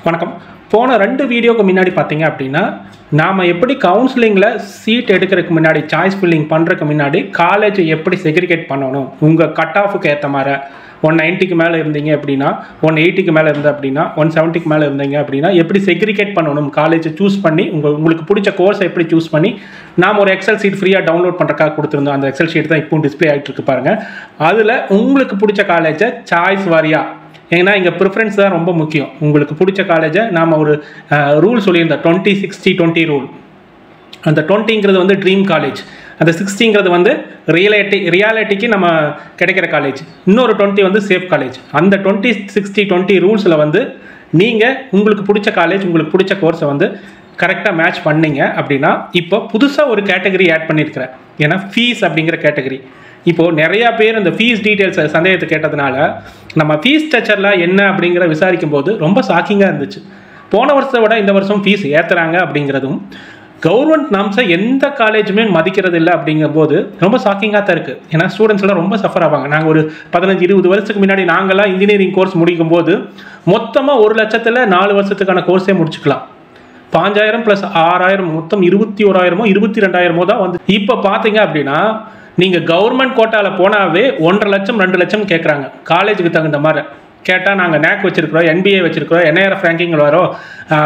வணக்கம். போன 2 வீடியோக்கு முன்னாடி பார்த்தீங்க அப்படின்னா, நாம எப்படி கவுன்சிலிங்கில் சீட் எடுக்கிறதுக்கு முன்னாடி சாய்ஸ் ஃபில்லிங் பண்ணுறதுக்கு முன்னாடி காலேஜ் எப்படி செக்ரிகேட் பண்ணணும், உங்கள் கட் ஆஃபுக்கு ஏற்ற மாதிரி 190க்கு மேலே இருந்தீங்க அப்படின்னா, 180க்கு மேலே இருந்த அப்படின்னா, 170க்கு மேலே இருந்தீங்க அப்படின்னா எப்படி செக்ரிகேட் பண்ணணும், காலேஜை சூஸ் பண்ணி உங்களுக்கு பிடிச்ச கோர்ஸை எப்படி சூஸ் பண்ணி நாம் ஒரு எக்ஸல் ஷீட் ஃப்ரீயாக டவுன்லோட் பண்ணுறக்காக கொடுத்துருந்தோம். அந்த எக்ஸல் ஷீட் தான் இப்போவும் டிஸ்பிளே ஆகிட்டு இருக்கு பாருங்கள். அதில் உங்களுக்கு பிடிச்ச காலேஜை சாய்ஸ் வாரியாக, ஏன்னா இங்கே ப்ரிஃபரன்ஸ் தான் ரொம்ப முக்கியம். உங்களுக்கு பிடிச்ச காலேஜை நாம் ஒரு ரூல் சொல்லியிருந்தோம், 20-60-20 ரூல். அந்த 20ங்கிறது வந்து ட்ரீம் காலேஜ், அந்த 60ங்கிறது வந்து ரியாலிட்டிக்கு நம்ம கிடைக்கிற காலேஜ், இன்னொரு 20 வந்து சேஃப் காலேஜ். அந்த 20-60-20 ரூல்ஸில் வந்து நீங்கள் உங்களுக்கு பிடிச்ச காலேஜ், உங்களுக்கு பிடிச்ச கோர்ஸை வந்து கரெக்டாக மேட்ச் பண்ணிங்க அப்படின்னா, இப்போ புதுசாக ஒரு கேட்டகரி ஆட் பண்ணியிருக்கிறேன். ஏன்னா ஃபீஸ் அப்படிங்கிற கேட்டகரி. இப்போது நிறையா பேர் இந்த ஃபீஸ் டீட்டெயில்ஸ் சந்தேகத்தை கேட்டதுனால நம்ம ஃபீஸ் ஸ்ட்ரக்சரில் என்ன அப்படிங்கிற விசாரிக்கும் போது ரொம்ப ஷாக்கிங்காக இருந்துச்சு. போன வருஷத்தை விட இந்த வருஷம் ஃபீஸ் ஏற்றுறாங்க அப்படிங்கிறதும், கவர்மெண்ட் நாம்ஸை எந்த காலேஜுமே மதிக்கிறது இல்லை அப்படிங்கும்போது ரொம்ப ஷாக்கிங்காக தான் இருக்குது. ஏன்னா ஸ்டூடெண்ட்ஸ்லாம் ரொம்ப சஃபர் ஆவாங்க. நாங்கள் ஒரு 15-20 வருஷத்துக்கு முன்னாடி நாங்கள்லாம் இன்ஜினியரிங் கோர்ஸ் முடிக்கும் போது மொத்தமாக 1 லட்சத்தில் 4 வருஷத்துக்கான கோர்ஸே முடிச்சுக்கலாம். 5000 + 6000 மொத்தம் 21,000 22,000 தான் வந்து. இப்போ பார்த்தீங்க அப்படின்னா நீங்கள் கவர்மெண்ட் கோட்டாவில் போனாவே 1.5 லட்சம் 2 லட்சம் கேட்குறாங்க. காலேஜுக்கு தகுந்த மாதிரி கேட்டால் நாங்கள் நேக் வச்சுருக்கிறோம், NBA வச்சுருக்கிறோம், NIRF ரேங்கிங்கில் வரோம்,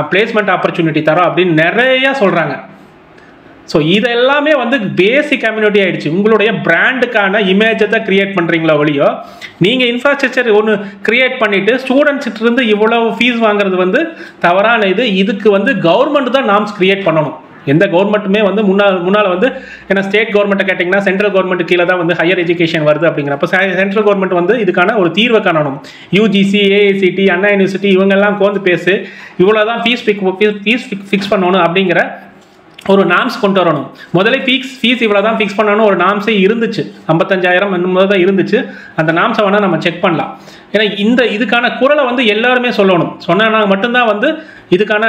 பிளேஸ்மெண்ட் ஆப்பர்ச்சுனிட்டி தரோம் அப்படின்னு நிறையா சொல்கிறாங்க. ஸோ இதெல்லாமே வந்து பேசிக் கம்யூனிட்டி ஆகிடுச்சு. உங்களுடைய பிராண்டுக்கான இமேஜை தான் க்ரியேட் பண்ணுறீங்களா ஒழியோ, நீங்கள் இன்ஃப்ராஸ்ட்ரக்சர் ஒன்று க்ரியேட் பண்ணிவிட்டு ஸ்டூடெண்ட்ஸ்கிட்ட இவ்வளோ ஃபீஸ் வாங்குறது வந்து தவறான இது. இதுக்கு வந்து கவர்மெண்ட் தான் நாம்ஸ் க்ரியேட் பண்ணணும். எந்த கவர்மெண்ட்டுமே வந்து முன்னால் வந்து, ஏன்னா ஸ்டேட் கவர்மெண்ட்டை கேட்டிங்கன்னா சென்ட்ரல் கவர்மெண்ட் கீழே தான் வந்து ஹையர் எஜுகேஷன் வருது அப்படிங்கிறப்ப சென்ட்ரல் கவர்மெண்ட் வந்து இதுக்கான ஒரு தீர்வை காணணும். UGC, AICT, அண்ணா யூனிவர்சிட்டி இவங்கெல்லாம் கோந்து பேசு இவ்வளோ தான் ஃபீஸ் ஃபிக்ஸ் பண்ணணும் அப்படிங்கிற ஒரு நாம்ஸ் கொண்டு வரணும். முதல்ல ஃபீஸ் இவ்வளோ தான் ஃபிக்ஸ் பண்ணணும் ஒரு நாம்ஸே இருந்துச்சு. 55,000 என்னும் தான் இருந்துச்சு. அந்த நாம்ஸை வேணால் நம்ம செக் பண்ணலாம். ஏன்னா இதுக்கான குரலை வந்து எல்லாருமே சொல்லணும். சொன்னால் மட்டும்தான் வந்து இதுக்கான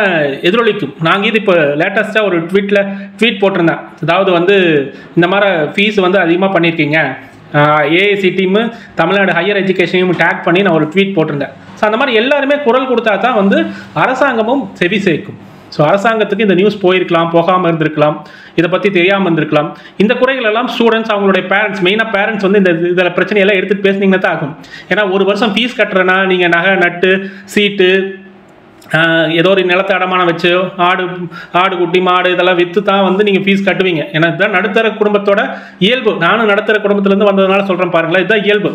எதிரொலிக்கும். நாங்கள் இது இப்போ லேட்டஸ்ட்டாக ஒரு ட்வீட் போட்டிருந்தேன். அதாவது வந்து இந்த மாதிரி ஃபீஸ் வந்து அதிகமாக பண்ணியிருக்கீங்க, AICTயும் தமிழ்நாடு ஹையர் எஜுகேஷனையும் டேக் பண்ணி நான் ஒரு ட்வீட் போட்டிருந்தேன். ஸோ அந்த மாதிரி எல்லாருமே குரல் கொடுத்தா தான் வந்து அரசாங்கமும் செவி சேர்க்கும். ஸோ அரசாங்கத்துக்கு இந்த நியூஸ் போயிருக்கலாம், போகாமல் இருந்திருக்கலாம், இதை பற்றி தெரியாமல் இருந்திருக்கலாம். இந்த குறைகள் எல்லாம் ஸ்டூடெண்ட்ஸ், அவங்களுடைய பேரண்ட்ஸ், மெயினாக பேரண்ட்ஸ் வந்து இதில் பிரச்சனையெல்லாம் எடுத்துகிட்டு பேசுனீங்கன்னா தான் ஆகும். ஏன்னா ஒரு வருஷம் ஃபீஸ் கட்டுறேன்னா நீங்கள் நகை நட்டு சீட்டு ஏதோ ஒரு நிலத்தை அடமானம் வச்சு ஆடு குட்டி மாடு இதெல்லாம் விற்று தான் வந்து நீங்கள் ஃபீஸ் கட்டுவீங்க. ஏன்னா இதுதான் நடுத்தர குடும்பத்தோட இயல்பு. நானும் நடுத்தர குடும்பத்துலேருந்து வந்ததுனால சொல்கிறேன் பாருங்களேன், இதுதான் இயல்பு.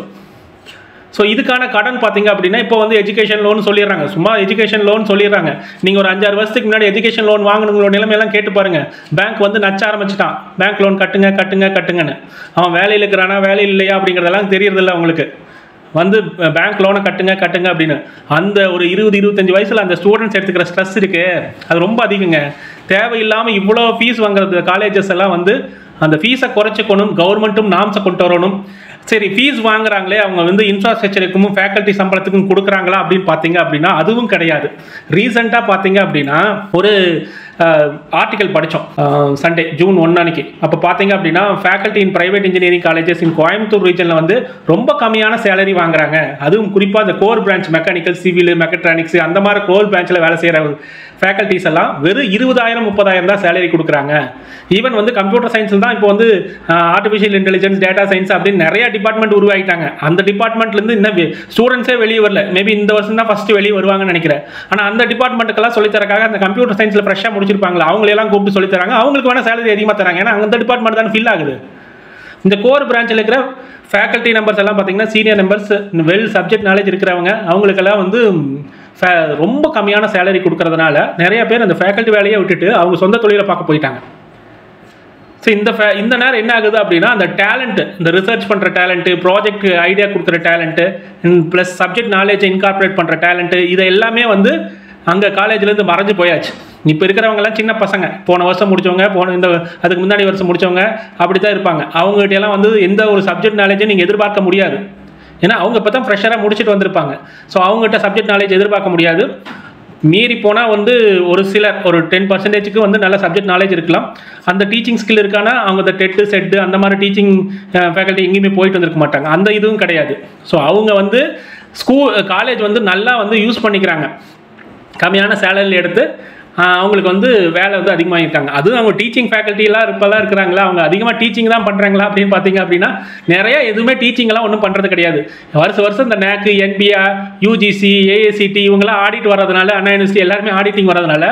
ஸோ இதுக்கான கடன் பார்த்தீங்க அப்படின்னா இப்போ வந்து எஜுகேஷன் லோன் சொல்லிடுறாங்க. சும்மா எஜுகேஷன் லோன் சொல்லிடுறாங்க. நீங்கள் ஒரு 5-6 வருஷத்துக்கு முன்னாடி எஜுகேஷன் லோன் வாங்கினவங்களோட நிலைமையெல்லாம் கேட்டு பாருங்கள். பேங்க் வந்து நச்ச ஆரம்பிச்சிட்டான், பேங்க் லோன் கட்டுங்கன்னு. அவன் வேலையில் இருக்கிறானா வேலையில் இல்லையா அப்படிங்கிறதெல்லாம் தெரியறதில்ல அவங்களுக்கு. வந்து பேங்க் லோனை கட்டுங்க அப்படின்னு. அந்த ஒரு 20-25 வயசில் அந்த ஸ்டூடெண்ட்ஸ் எடுத்துக்கிற ஸ்ட்ரெஸ் இருக்குது, அது ரொம்ப அதிகங்க. தேவையில்லாமல் இவ்வளோ ஃபீஸ் வாங்குறது காலேஜஸ் எல்லாம் வந்து அந்த ஃபீஸை குறைச்சிக்கணும். கவர்மெண்ட்டும் நாம்ஸை கொண்டு வரணும். சரி, ஃபீஸ் வாங்குறாங்களே அவங்க வந்து இன்ஃப்ராஸ்ட்ரக்சருக்கும் ஃபேக்கல்ட்டி சம்பளத்துக்கும் கொடுக்குறாங்களா அப்படின்னு பார்த்தீங்க அப்படின்னா அதுவும் கிடையாது. ரீசெண்டாக பார்த்தீங்க அப்படின்னா ஒரு ஆர்டிக்கல் படித்தோம் சண்டே June 1 அன்னைக்கு. அப்போ பார்த்தீங்க அப்படின்னா ஃபேக்கல்ட்டி இன் பிரைவேட் இன்ஜினியரிங் காலேஜஸ் இன் கோயம்புத்தூர் ரீஜனில் வந்து ரொம்ப கம்மியான சேலரி வாங்குறாங்க. அதுவும் குறிப்பாக இந்த core branch mechanical, civil, mechatronics அந்த மாதிரி கோர் பிரான்ச்சில் வேலை செய்கிற ஃபேக்கல்ட்டிஸ் எல்லாம் வெறும் 20,000-30,000 தான் சேலரி கொடுக்குறாங்க. ஈவன் வந்து கம்ப்யூட்டர் சயின்ஸில் தான் இப்போ வந்து ஆர்டிஃபிஷியல் இன்டெலிஜென்ஸ், டேட்டா சயின்ஸ் அப்படின்னு நிறைய டிபார்ட்மெண்ட் உருவாகிட்டாங்க. அந்த டிபார்ட்மெண்ட்லேருந்து இன்னும் ஸ்டூடெண்ட்ஸே வெளியே வரல. மேபி இந்த வருஷம் தான் ஃபஸ்ட்டு வெளியே வருவாங்கன்னு நினைக்கிறேன். ஆனால் அந்த டிபார்ட்மெண்ட்டுக்கெல்லாம் சொல்லித்தரக்காக அந்த கம்ப்யூட்டர் சயின்ஸில் ஃப்ரெஷ்ஷாக முடிச்சிருப்பாங்களா அவங்களெல்லாம் கூப்பிட்டு சொல்லித்தராங்க. அவங்களுக்கு வேணால் சேலரி அதிகமாக தராங்க. ஏன்னா அந்த டிபார்ட்மெண்ட் தான் ஃபில் ஆகுது. இந்த கோர் பிரான்ச்சில் இருக்கிற ஃபேக்கல்ட்டி நம்பர்ஸ் எல்லாம் பார்த்தீங்கன்னா senior numbers, well subject knowledge இருக்கிறவங்க, அவங்களுக்கெல்லாம் வந்து ரொம்ப கம்மியான சேலரி கொடுக்கறதுனால நிறைய பேர் அந்த ஃபேக்கல்ட்டி வேலையை விட்டுட்டு அவங்க சொந்த தொழிலை பார்க்க போயிட்டாங்க. ஸோ இந்த நேரம் என்ன ஆகுது அப்படின்னா அந்த டேலண்ட்டு, இந்த ரிசர்ச் பண்ணுற டேலண்ட்டு, ப்ராஜெக்ட் ஐடியா கொடுக்குற டேலண்ட்டு, ப்ளஸ் சப்ஜெக்ட் நாலேஜை இன்கார்பரேட் பண்ணுற டேலண்ட்டு, இதை எல்லாமே வந்து அங்கே காலேஜ்லேருந்து மறைஞ்சு போயாச்சு. இப்போ இருக்கிறவங்கலாம் சின்ன பசங்க, போன வருஷம் முடித்தவங்க, அதுக்கு முன்னாடி வருஷம் முடித்தவங்க அப்படி தான் இருப்பாங்க. அவங்ககிட்ட எல்லாம் வந்து எந்த ஒரு சப்ஜெக்ட் நாலேஜை நீங்கள் எதிர்பார்க்க முடியாது. ஏன்னா அவங்க இப்போ தான் ஃப்ரெஷராக முடிச்சுட்டு வந்திருப்பாங்க. ஸோ அவங்ககிட்ட சப்ஜெக்ட் நாலேஜ் எதிர்பார்க்க முடியாது. மீறி போனால் வந்து ஒரு சிலர் ஒரு 10% வந்து நல்ல சப்ஜெக்ட் நாலேஜ் இருக்கலாம். அந்த டீச்சிங் ஸ்கில் இருக்கானா அவங்க இந்த டெட்டு செட்டு அந்த மாதிரி டீச்சிங் ஃபேக்கல்ட்டி எங்கேயுமே போயிட்டு வந்திருக்க மாட்டாங்க. அந்த இதுவும் கிடையாது. ஸோ அவங்க வந்து காலேஜ் வந்து நல்லா வந்து யூஸ் பண்ணிக்கிறாங்க. கம்மியான சேலரியில் எடுத்து அவங்களுக்கு வந்து வேலை வந்து அதிகமாக இருக்காங்க. அதுவும் அவங்க டீச்சிங் ஃபேக்கல்ட்டிலாம் இப்போலாம் இருக்கிறாங்களா, அவங்க அதிகமாக டீச்சிங் தான் பண்ணுறாங்களா அப்படின்னு பார்த்தீங்க அப்படின்னா நிறையா எதுவுமே டீச்சிங்லாம் ஒன்றும் பண்ணுறது கிடையாது. வருஷம் இந்த NAC, NBAR, UGC, AICT இவங்கெல்லாம் ஆடிட் வர்றதுனால, அண்ணா யூனிவர்சிட்டி எல்லாருமே ஆடிட்டிங் வர்றதுனால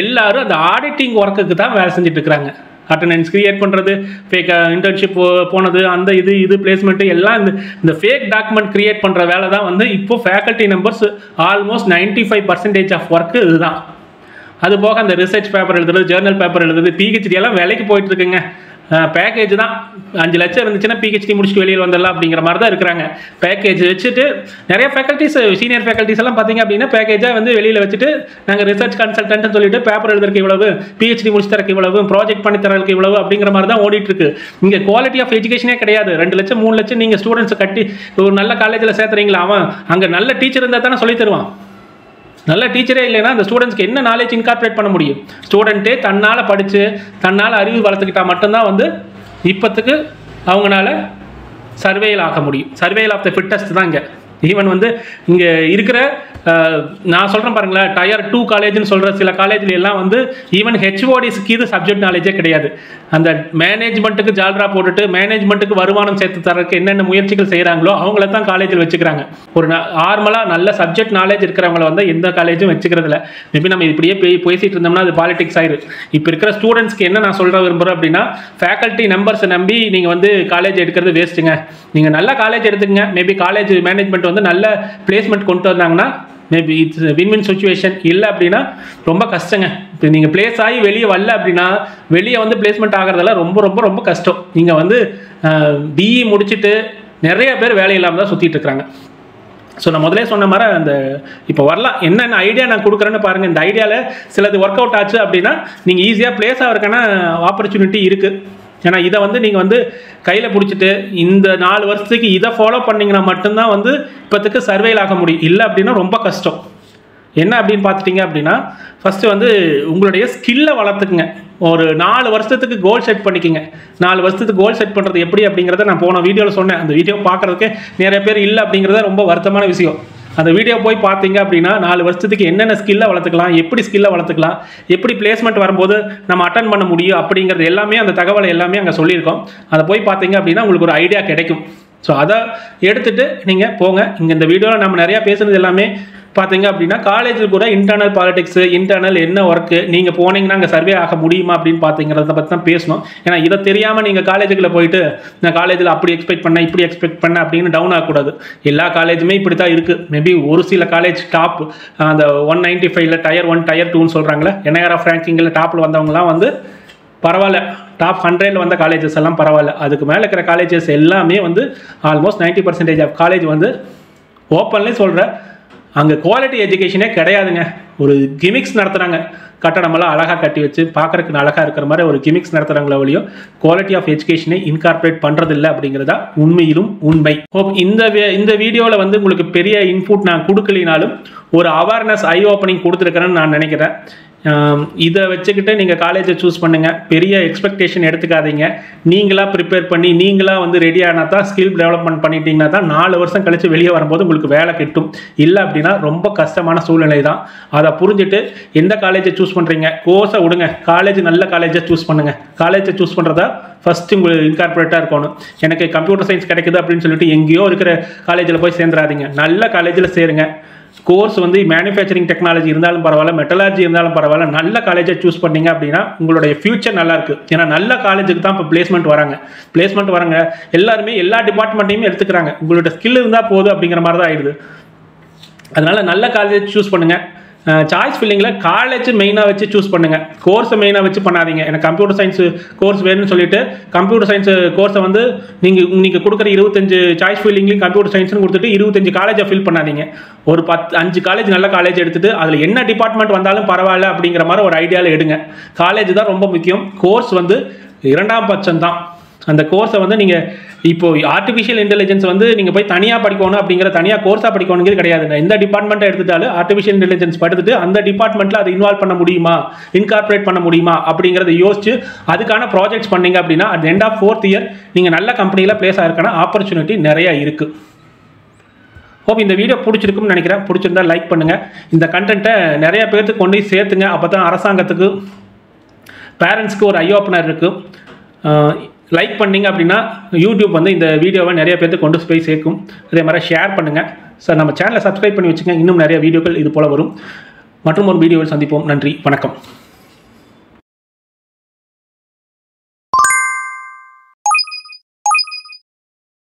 எல்லாரும் அந்த ஆடிட்டிங் ஒர்க்குக்கு தான் வேலை செஞ்சுட்டு இருக்கிறாங்க. அட்டண்டன்ஸ் கிரியேட் பண்ணுறது, ஃபேக் இன்டர்ன்ஷிப் போனது, அந்த இது பிளேஸ்மெண்ட்டு எல்லாம் இந்த ஃபேக் டாக்குமெண்ட் கிரியேட் பண்ணுற வேலை தான் வந்து இப்போ faculty numbers almost 95% of work இதுதான். அது போக அந்த ரிசர்ச் பேப்பர் எழுதுறது, ஜேர்னல் பேப்பர் எழுதுறது, PhD எல்லாம் வேலைக்கு போயிட்டு இருக்குங்க. பேக்கேஜ் தான் 5 லட்சம் இருந்துச்சுன்னா PhD முடிச்சுட்டு வெளியில் வந்துடலாம் அப்படிங்கிற மாதிரி தான் இருக்கிறாங்க. பேக்கேஜ் வச்சுட்டு நிறைய ஃபேக்கல்ட்டிஸ், சீனியர் ஃபேக்கல்ட்டிஸ் எல்லாம் பார்த்தீங்க அப்படின்னா பேக்கேஜாக வந்து வெளியில் வச்சுட்டு நாங்கள் ரிசர்ச் கன்சல்டன்ட்னு சொல்லிட்டு பேப்பர் எழுதுறதுக்கு இவ்வளவு, PhD முடிச்சு தரக்கு இவ்வளவு, ப்ராஜெக்ட் பண்ணி தரதுக்கு இவ்வளவு அப்படிங்கிற மாதிரி தான் ஓடிட்டு இருக்கு. இங்கே குவாலிட்டி ஆஃப் எஜுகேஷனே கிடையாது. 2 லட்சம் 3 லட்சம் நீங்கள் ஸ்டூடெண்ட்ஸை கட்டி ஒரு நல்ல காலேஜில் சேர்த்துறீங்களா, அவன் அங்கே நல்ல டீச்சர் இருந்தால் தானே சொல்லி தருவான். நல்ல டீச்சரே இல்லைன்னா அந்த ஸ்டூடெண்ட்ஸ்க்கு என்ன நாலேஜ் இன்கார்பரேட் பண்ண முடியும்? ஸ்டூடெண்ட்டே தன்னால் படித்து தன்னால் அறிவு வளர்த்துக்கிட்டால் மட்டும்தான் வந்து இப்போத்துக்கு அவங்களால சர்வேயில் ஆக முடியும். சர்வேயில் ஆஃப் த ஃபிட்டஸ்ட் தான் இங்கே. ஈவன் வந்து இங்கே இருக்கிற நான் சொல்கிறேன் பாருங்களேன், Tier 2 காலேஜ்னு சொல்கிற சில காலேஜில் எல்லாம் வந்து ஈவன் HODஸ்க்கு இது சப்ஜெக்ட் நாலேஜே கிடையாது. அந்த மேனேஜ்மெண்ட்டுக்கு ஜால்ரா போட்டுட்டு மேனேஜ்மெண்ட்டுக்கு வருமானம் சேர்த்து தரக்கு என்னென்ன முயற்சிகள் செய்கிறாங்களோ அவங்கள தான் காலேஜில் வச்சுக்கிறாங்க. ஒரு நார்மலாக நல்ல சப்ஜெக்ட் நாலேஜ் இருக்கிறவங்கள வந்து எந்த காலேஜும் வச்சுக்கிறதில்ல. மேபி நம்ம இப்படியே பேசிகிட்டு இருந்தோம்னா அது பாலிடிக்ஸ் ஆயிடும். இப்போ இருக்கிற ஸ்டூடெண்ட்ஸ்க்கு என்ன நான் சொல்ல விரும்புகிறேன் அப்படின்னா, ஃபேக்கல்ட்டி நம்பர்ஸை நம்பி நீங்கள் வந்து காலேஜ் எடுக்கிறது வேஸ்ட்டுங்க. நீங்கள் நல்ல காலேஜ் எடுத்துக்கங்க. மேபி காலேஜ் மேனேஜ்மெண்ட் வந்து நல்ல பிளேஸ்மெண்ட் கொண்டு வந்தாங்கன்னா மேபி இட்ஸ் வின்-வின் சிச்சுவேஷன். இல்லை அப்படின்னா ரொம்ப கஷ்டங்க. இப்போ நீங்கள் பிளேஸ் ஆகி வெளியே வரல அப்படின்னா வெளியே வந்து பிளேஸ்மெண்ட் ஆகிறதெல்லாம் ரொம்ப ரொம்ப ரொம்ப கஷ்டம். நீங்கள் வந்து BE முடிச்சுட்டு நிறைய பேர் வேலை இல்லாமல் தான் சுற்றிட்டு இருக்கிறாங்க. ஸோ நான் முதலே சொன்ன மாதிரி அந்த இப்போ வரலாம் என்னென்ன ஐடியா நான் கொடுக்குறேன்னு பாருங்கள். இந்த ஐடியாவில் சிலது ஒர்க் அவுட் ஆச்சு அப்படின்னா நீங்கள் ஈஸியாக பிளேஸ் ஆகிறதுக்கான ஆப்பர்ச்சுனிட்டி இருக்குது. ஏன்னா இதை வந்து நீங்கள் வந்து கையில் பிடிச்சிட்டு இந்த 4 வருஷத்துக்கு இதை ஃபாலோ பண்ணிங்கன்னா மட்டும்தான் வந்து இப்போத்துக்கு சர்வேயில் ஆக முடியும். இல்லை அப்படின்னா ரொம்ப கஷ்டம். என்ன அப்படின்னு பார்த்துட்டிங்க அப்படின்னா ஃபஸ்ட்டு வந்து உங்களுடைய ஸ்கில்லை வளர்த்துக்குங்க. ஒரு 4 வருஷத்துக்கு கோல் செட் பண்ணிக்கோங்க. 4 வருஷத்துக்கு கோல் செட் பண்ணுறது எப்படி அப்படிங்கிறத நான் போன வீடியோவில் சொன்னேன். அந்த வீடியோ பார்க்குறதுக்கு நிறைய பேர் இல்லை அப்படிங்கிறத ரொம்ப வருத்தமான விஷயம். அந்த வீடியோ போய் பார்த்தீங்க அப்படின்னா 4 வருஷத்துக்கு என்னென்ன ஸ்கில்லை வளர்த்துக்கலாம், எப்படி ஸ்கில்லை வளர்த்துக்கலாம், எப்படி பிளேஸ்மெண்ட் வரும்போது நம்ம அட்டன் பண்ண முடியும் அப்படிங்கிறது எல்லாமே அந்த தகவலை எல்லாமே அங்கே சொல்லியிருக்கோம். அதை போய் பார்த்தீங்க அப்படின்னா உங்களுக்கு ஒரு ஐடியா கிடைக்கும். ஸோ அதை எடுத்துகிட்டு நீங்கள் போங்க. இங்கே இந்த வீடியோவில் நம்ம நிறையா பேசுகிறது எல்லாமே பார்த்தீங்க அப்படின்னா காலேஜில் கூட இன்டர்னல் பாலிடிக்ஸு, இன்டர்னல் என்ன ஒர்க்கு, நீங்கள் போனீங்கன்னா அங்கே சர்வே ஆக முடியுமா அப்படின்னு பார்த்தீங்கிறத பற்றி தான் பேசணும். ஏன்னா இதை தெரியாமல் நீங்கள் காலேஜுக்குள்ளே போயிட்டு நான் காலேஜில் அப்படி எக்ஸ்பெக்ட் பண்ணேன் இப்படி எக்ஸ்பெக்ட் பண்ணேன் அப்படின்னு டவுன் ஆகக்கூடாது. எல்லா காலேஜுமே இப்படி தான் இருக்குது. மேபி ஒரு சில காலேஜ் டாப் அந்த 195ல் Tier 1 Tier 2ன்னு சொல்கிறாங்களே, NIRF ரேங்கிங்கில் டாப்பில் வந்தவங்களாம் வந்து பரவாயில்ல. டாப் 100ல் வந்த காலேஜஸ் எல்லாம் பரவாயில்ல. அதுக்கு மேலே இருக்கிற காலேஜஸ் எல்லாமே வந்து ஆல்மோஸ்ட் 90% ஆஃப் காலேஜ் வந்து ஓப்பன்லேயே சொல்கிறேன் அங்கே குவாலிட்டி எஜுகேஷனே கிடையாதுங்க. ஒரு கிமிக்ஸ் நடத்துகிறாங்க. கட்டடமெல்லாம் அழகாக கட்டி வச்சு பார்க்குறதுக்கு அழகாக இருக்கிற மாதிரி ஒரு கிமிக்ஸ் நடத்துகிறாங்களோ வழியோ குவாலிட்டி ஆஃப் எஜுகேஷனை இன்கார்பரேட் பண்ணுறதில்லை அப்படிங்கிறதா உண்மையிலும் உண்மை. இந்த வீடியோவில் வந்து உங்களுக்கு பெரிய இன்புட் நான் கொடுக்கலினாலும் ஒரு அவேர்னஸ் ஐ ஓப்பனிங் கொடுத்துருக்கிறேன்னு நான் நினைக்கிறேன். இதை வச்சுக்கிட்டு நீங்கள் காலேஜை சூஸ் பண்ணுங்கள். பெரிய எக்ஸ்பெக்டேஷன் எடுத்துக்காதீங்க. நீங்களாக ப்ரிப்பேர் பண்ணி நீங்களாக வந்து ரெடி ஆனால் தான் ஸ்கில் டெவலப்மெண்ட் பண்ணிட்டீங்கன்னா தான் 4 வருஷம் கழித்து வெளியே வரும்போது உங்களுக்கு வேலை கிட்டும். இல்லை அப்படின்னா ரொம்ப கஷ்டமான சூழ்நிலை தான். அதை புரிஞ்சுட்டு எந்த காலேஜை சூஸ் பண்ணுறீங்க, கோர்ஸை விடுங்க. காலேஜ் நல்ல காலேஜை சூஸ் பண்ணுங்கள். காலேஜை சூஸ் பண்ணுறதா ஃபஸ்ட்டு உங்களுக்கு இன்கார்பரேட்டாக இருக்கணும். எனக்கு கம்ப்யூட்டர் சயின்ஸ் கிடைக்குது அப்படின்னு சொல்லிட்டு எங்கேயோ இருக்கிற காலேஜில் போய் சேர்ந்துடாதீங்க. நல்ல காலேஜில் சேருங்க. கோர்ஸ் வந்து மேனுஃபேக்சரிங் டெக்னாலஜி இருந்தாலும் பரவாயில்ல, மெட்டலாஜி இருந்தாலும் பரவாயில்ல, நல்ல காலேஜை சூஸ் பண்ணிங்க அப்படின்னா உங்களுடைய ஃபியூச்சர் நல்லா இருக்குது. ஏன்னா நல்ல காலேஜுக்கு தான் இப்போ பிளேஸ்மெண்ட் வராங்க. எல்லாருமே எல்லா டிபார்ட்மெண்ட்டையும் எடுத்துக்கிறாங்க. உங்களோட ஸ்கில் இருந்தால் போதும் அப்படிங்கிற மாதிரி தான் ஆயிடுது. அதனால் நல்ல காலேஜ் சூஸ் பண்ணுங்கள். சாய்ஸ் ஃபில்லிங்கில் காலேஜ் மெயினாக வச்சு சூஸ் பண்ணுங்கள். கோர்ஸை மெயினாக வச்சு பண்ணாதீங்க. எனக்கு கம்ப்யூட்டர் சயின்ஸ் கோர்ஸ் வேணும்னு சொல்லிட்டு கம்ப்யூட்டர் சயின்ஸ் கோர்ஸை வந்து நீங்கள் கொடுக்குற 25 சாய்ஸ் ஃபில்லிங்லையும் கம்ப்யூட்டர் சயின்ஸ்னு கொடுத்துட்டு 25 காலேஜை ஃபில் பண்ணாதீங்க. ஒரு 5 காலேஜ் நல்ல காலேஜ் எடுத்துகிட்டு அதில் என்ன டிபார்ட்மெண்ட் வந்தாலும் பரவாயில்ல அப்படிங்கிற மாதிரி ஒரு ஐடியாவில் எடுங்க. காலேஜ் தான் ரொம்ப முக்கியம். கோர்ஸ் வந்து 2ஆம் பட்சம் தான். அந்த கோர்ஸை வந்து நீங்கள் இப்போ ஆர்டிஃபிஷியல் இன்டெலிஜென்ஸ் வந்து நீங்கள் போய் தனியாக படிக்கணும் அப்படிங்கிற தனியாக கோர்ஸாக படிக்கணுங்கிறது கிடையாது. எந்த டிபார்ட்மெண்ட்டை எடுத்துட்டாலும் ஆர்டிஃபிஷியல் இன்டெலிஜென்ஸ் படித்துட்டு அந்த டிபார்ட்மெண்ட்டில் அதை இன்வால்வ் பண்ண முடியுமா, இன்கார்பரேட் பண்ண முடியுமா அப்படிங்கிறத யோசிச்சு அதுக்கான ப்ராஜெக்ட்ஸ் பண்ணீங்க அப்படின்னா at end of 4th year நீங்கள் நல்ல கம்பெனியில் பிளேஸ் ஆகிருக்கான ஆப்பர்ச்சுனிட்டி நிறையா இருக்குது. ஹோப் இந்த வீடியோ பிடிச்சிருக்கும்னு நினைக்கிறேன். பிடிச்சிருந்தா லைக் பண்ணுங்கள். இந்த கண்டென்ட்டை நிறைய பேர்த்துக்கு கொண்டு போய் சேர்த்துங்க. அப்போ தான் அரசாங்கத்துக்கு, பேரண்ட்ஸ்க்கு ஒரு ஐ ஓப்பனர் இருக்குது. லைக் பண்ணிங்க அப்படின்னா யூடியூப் வந்து இந்த வீடியோவை நிறைய பேர்த்துக்கு கொண்டு போய் சேர்க்கும். அதே மாதிரி ஷேர் பண்ணுங்கள். சார் நம்ம சேனலை சப்ஸ்கிரைப் பண்ணி வச்சுங்க. இன்னும் நிறைய வீடியோக்கள் இது போல் வரும். மற்றும் ஒரு வீடியோவில் சந்திப்போம். நன்றி, வணக்கம்.